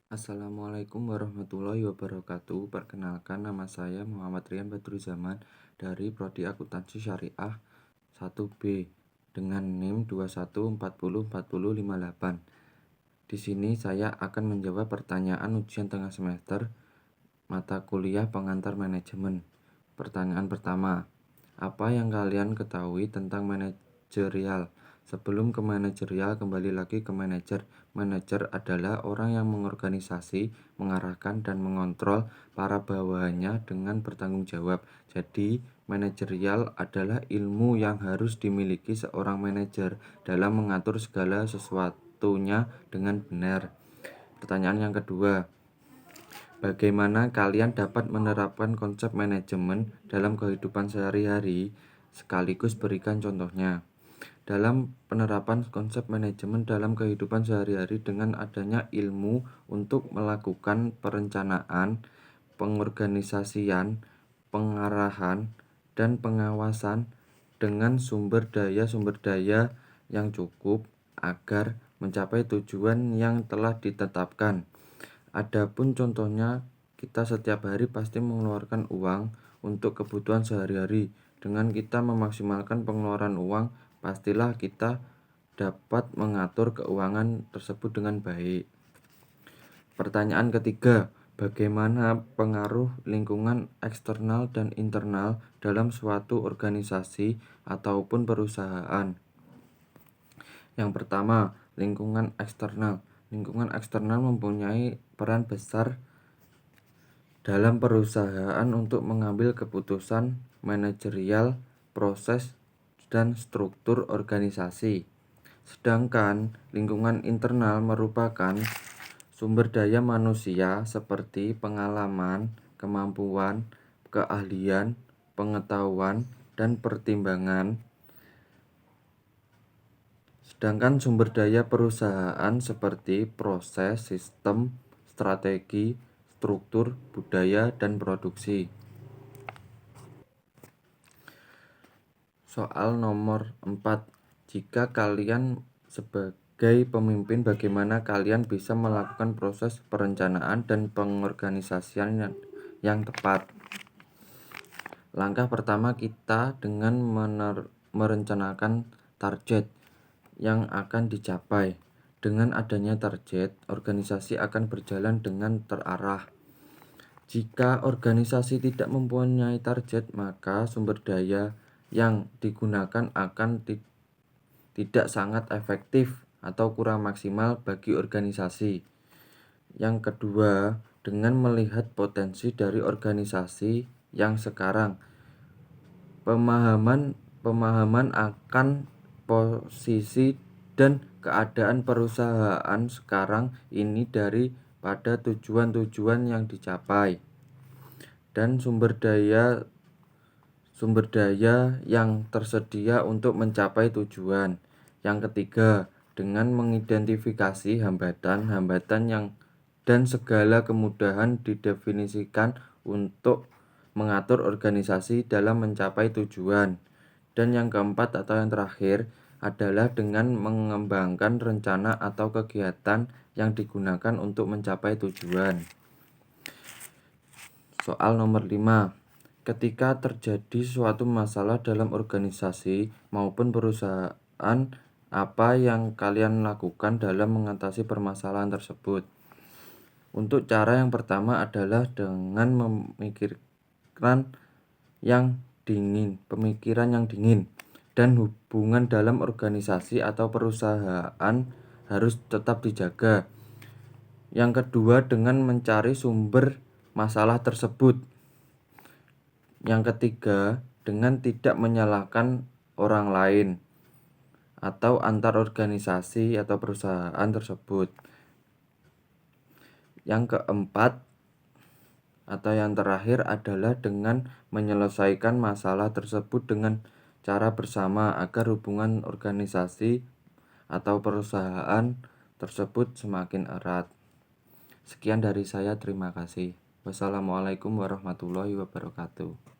Assalamualaikum warahmatullahi wabarakatuh. Perkenalkan, nama saya Muhammad Rian Badruzaman dari Prodi Akuntansi Syariah 1B dengan NIM 21404058. Di sini saya akan menjawab pertanyaan ujian tengah semester mata kuliah pengantar manajemen. Pertanyaan pertama, apa yang kalian ketahui tentang manajerial? Sebelum ke manajerial, kembali lagi ke manajer. Manajer adalah orang yang mengorganisasi, mengarahkan, dan mengontrol para bawahannya dengan bertanggung jawab. Jadi, manajerial adalah ilmu yang harus dimiliki seorang manajer dalam mengatur segala sesuatunya dengan benar. Pertanyaan yang kedua, bagaimana kalian dapat menerapkan konsep manajemen dalam kehidupan sehari-hari? Sekaligus berikan contohnya. Dalam penerapan konsep manajemen dalam kehidupan sehari-hari dengan adanya ilmu untuk melakukan perencanaan, pengorganisasian, pengarahan, dan pengawasan dengan sumber daya yang cukup agar mencapai tujuan yang telah ditetapkan. Adapun contohnya, kita setiap hari pasti mengeluarkan uang untuk kebutuhan sehari-hari. Dengan kita memaksimalkan pengeluaran uang, pastilah kita dapat mengatur keuangan tersebut dengan baik. Pertanyaan ketiga, bagaimana pengaruh lingkungan eksternal dan internal dalam suatu organisasi ataupun perusahaan? Yang pertama, lingkungan eksternal. Lingkungan eksternal mempunyai peran besar dalam perusahaan untuk mengambil keputusan manajerial, proses, dan struktur organisasi. Sedangkan lingkungan internal merupakan sumber daya manusia seperti pengalaman, kemampuan, keahlian, pengetahuan, dan pertimbangan. Sedangkan sumber daya perusahaan seperti proses, sistem, strategi, struktur, budaya, dan produksi. Soal nomor 4. Jika kalian sebagai pemimpin, bagaimana kalian bisa melakukan proses perencanaan dan pengorganisasian yang tepat? Langkah pertama kita dengan merencanakan target yang akan dicapai. Dengan adanya target, organisasi akan berjalan dengan terarah. Jika organisasi tidak mempunyai target, maka sumber daya yang digunakan akan tidak sangat efektif atau kurang maksimal bagi organisasi. Yang kedua, dengan melihat potensi dari organisasi yang sekarang, pemahaman akan posisi dan keadaan perusahaan sekarang ini daripada tujuan-tujuan yang dicapai dan sumber daya yang tersedia untuk mencapai tujuan. Yang ketiga, dengan mengidentifikasi hambatan-hambatan yang dan segala kemudahan didefinisikan untuk mengatur organisasi dalam mencapai tujuan. Dan yang keempat atau yang terakhir adalah dengan mengembangkan rencana atau kegiatan yang digunakan untuk mencapai tujuan. Soal nomor 5. Ketika terjadi suatu masalah dalam organisasi maupun perusahaan, apa yang kalian lakukan dalam mengatasi permasalahan tersebut? Untuk cara yang pertama adalah dengan pemikiran yang dingin dan hubungan dalam organisasi atau perusahaan harus tetap dijaga. Yang kedua, dengan mencari sumber masalah tersebut. Yang ketiga, dengan tidak menyalahkan orang lain atau antar organisasi atau perusahaan tersebut. Yang keempat atau yang terakhir adalah dengan menyelesaikan masalah tersebut dengan cara bersama agar hubungan organisasi atau perusahaan tersebut semakin erat. Sekian dari saya, terima kasih. Wassalamualaikum warahmatullahi wabarakatuh.